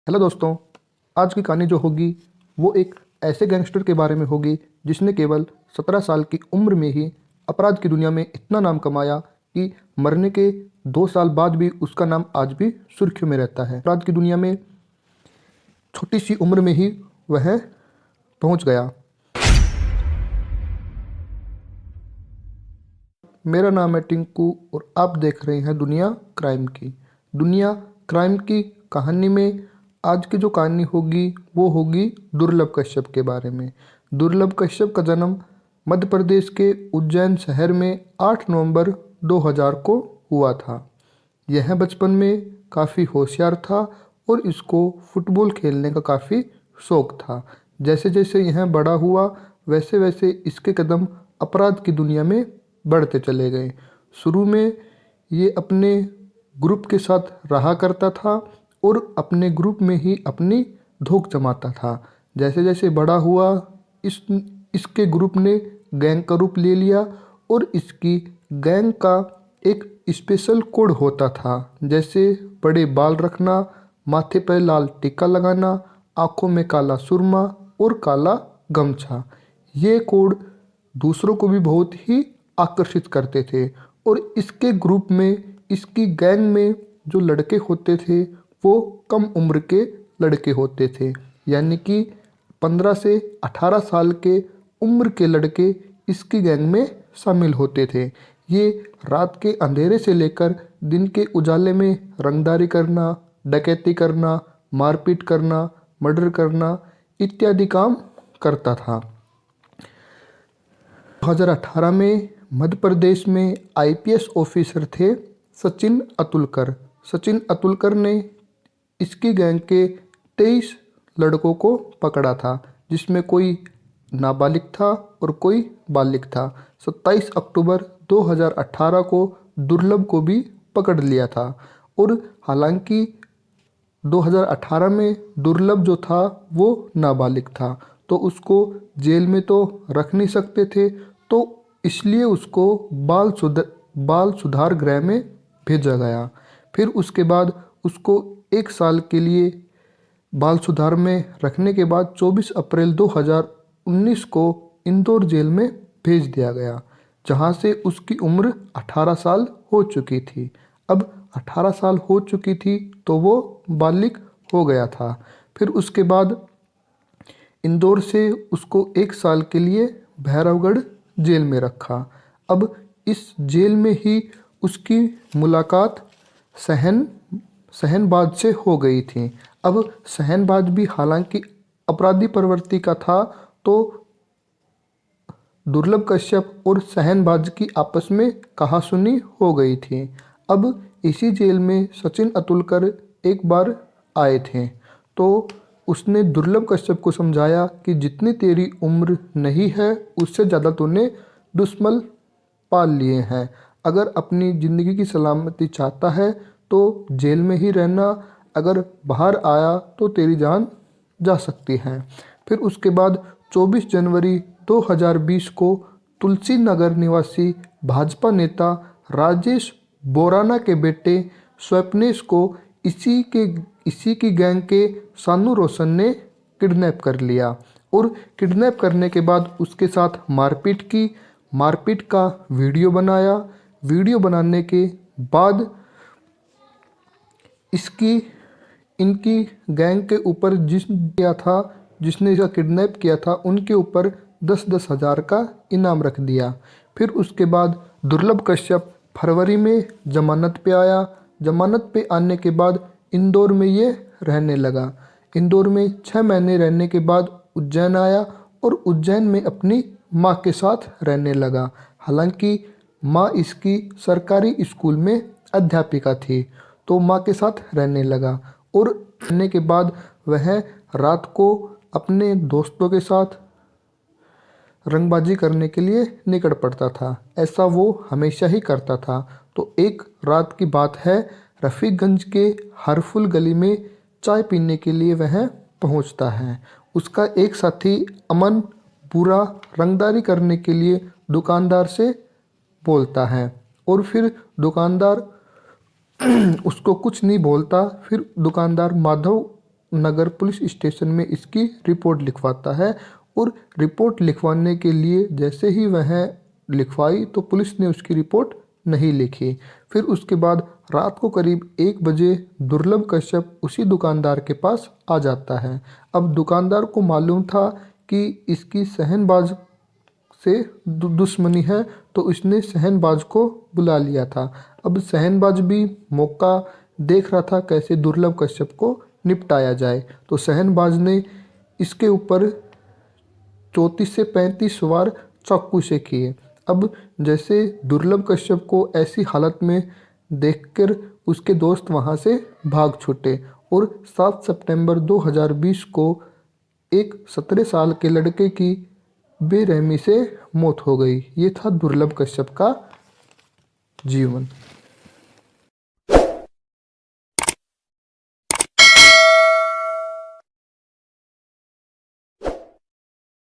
Hello दोस्तों। आज की कहानी जो होगी वो एक ऐसे गैंगस्टर के बारे में होगी जिसने केवल 17 साल की उम्र में ही अपराध की दुनिया में इतना नाम कमाया कि मरने के 2 साल बाद भी उसका नाम आज भी सुर्खियों में रहता है। अपराध की दुनिया में छोटी सी उम्र में ही वह पहुंच गया। मेरा नाम है टिंकू और आप देख रहे हैं दुनिया क्राइम की। दुनिया क्राइम की कहानी में आज की जो कहानी होगी वो होगी दुर्लभ कश्यप के बारे में। दुर्लभ कश्यप का जन्म मध्य प्रदेश के उज्जैन शहर में 8 नवंबर 2000 को हुआ था। यह बचपन में काफ़ी होशियार था और इसको फुटबॉल खेलने का काफ़ी शौक था। जैसे जैसे यह बड़ा हुआ वैसे वैसे इसके कदम अपराध की दुनिया में बढ़ते चले गए। शुरू में ये अपने ग्रुप के साथ रहा करता था और अपने ग्रुप में ही अपनी धोख जमाता था। जैसे जैसे बड़ा हुआ इसके ग्रुप ने गैंग का रूप ले लिया और इसकी गैंग का एक स्पेशल कोड होता था, जैसे बड़े बाल रखना, माथे पर लाल टीका लगाना, आँखों में काला सुरमा और काला गमछा। ये कोड दूसरों को भी बहुत ही आकर्षित करते थे और इसके ग्रुप में, इसकी गैंग में जो लड़के होते थे वो कम उम्र के लड़के होते थे, यानी कि 15 से 18 साल के उम्र के लड़के इसकी गैंग में शामिल होते थे। ये रात के अंधेरे से लेकर दिन के उजाले में रंगदारी करना, डकैती करना, मारपीट करना, मर्डर करना इत्यादि काम करता था। 2018 में मध्य प्रदेश में आईपीएस ऑफिसर थे सचिन अतुलकर। सचिन अतुलकर ने इसकी गैंग के 23 लड़कों को पकड़ा था, जिसमें कोई नाबालिग था और कोई बालिग था। 27 अक्टूबर 2018 को दुर्लभ को भी पकड़ लिया था और हालांकि 2018 में दुर्लभ जो था वो नाबालिग था, तो उसको जेल में तो रख नहीं सकते थे, तो इसलिए उसको बाल सुधार गृह में भेजा गया। फिर उसके बाद उसको 1 साल के लिए बाल सुधार में रखने के बाद 24 अप्रैल 2019 को इंदौर जेल में भेज दिया गया, जहां से उसकी उम्र 18 साल हो चुकी थी। अब 18 साल हो चुकी थी तो वो बालिग हो गया था। फिर उसके बाद इंदौर से उसको 1 साल के लिए भैरवगढ़ जेल में रखा। अब इस जेल में ही उसकी मुलाकात शहनबाज से हो गई थी। अब शहनबाज भी हालांकि अपराधी प्रवृत्ति का था, तो दुर्लभ कश्यप और शहनबाज की आपस में कहासुनी हो गई थी। अब इसी जेल में सचिन अतुलकर एक बार आए थे, तो उसने दुर्लभ कश्यप को समझाया कि जितनी तेरी उम्र नहीं है उससे ज़्यादा तूने दुश्मन पाल लिए हैं। अगर अपनी ज़िंदगी की सलामती चाहता है तो जेल में ही रहना, अगर बाहर आया तो तेरी जान जा सकती है। फिर उसके बाद 24 जनवरी 2020 को तुलसी नगर निवासी भाजपा नेता राजेश बोराना के बेटे स्वप्नेश को इसी की गैंग के सानू रोशन ने किडनैप कर लिया और किडनैप करने के बाद उसके साथ मारपीट की। मारपीट का वीडियो बनाया। वीडियो बनाने के बाद इनकी गैंग के ऊपर जिसने इसका किडनैप किया था उनके ऊपर 10-10 हज़ार का इनाम रख दिया। फिर उसके बाद दुर्लभ कश्यप फरवरी में जमानत पे आया। जमानत पे आने के बाद इंदौर में ये रहने लगा। इंदौर में 6 महीने रहने के बाद उज्जैन आया और उज्जैन में अपनी माँ के साथ रहने लगा। हालांकि माँ इसकी सरकारी स्कूल में अध्यापिका थी, तो माँ के साथ रहने लगा और रहने के बाद वह रात को अपने दोस्तों के साथ रंगबाजी करने के लिए निकल पड़ता था। ऐसा वो हमेशा ही करता था। तो एक रात की बात है, रफ़ीगंज के हरफुल गली में चाय पीने के लिए वह पहुंचता है। उसका एक साथी अमन पूरा रंगदारी करने के लिए दुकानदार से बोलता है और फिर दुकानदार उसको कुछ नहीं बोलता। फिर दुकानदार माधव नगर पुलिस स्टेशन में इसकी रिपोर्ट लिखवाता है। और रिपोर्ट लिखवाने के लिए जैसे ही वह लिखवाई तो पुलिस ने उसकी रिपोर्ट नहीं लिखी। फिर उसके बाद रात को करीब 1 बजे दुर्लभ कश्यप उसी दुकानदार के पास आ जाता है। अब दुकानदार को मालूम था कि इसकी सहनबाज से दुश्मनी है, तो उसने सहनबाज को बुला लिया था। अब सहनबाज भी मौका देख रहा था कैसे दुर्लभ कश्यप को निपटाया जाए। तो सहनबाज ने इसके ऊपर 34 से 35 वार चाकू से किए। अब जैसे दुर्लभ कश्यप को ऐसी हालत में देखकर उसके दोस्त वहां से भाग छूटे और 7 सितंबर 2020 को एक 17 साल के लड़के की बेरहमी से मौत हो गई। ये था दुर्लभ कश्यप का जीवन।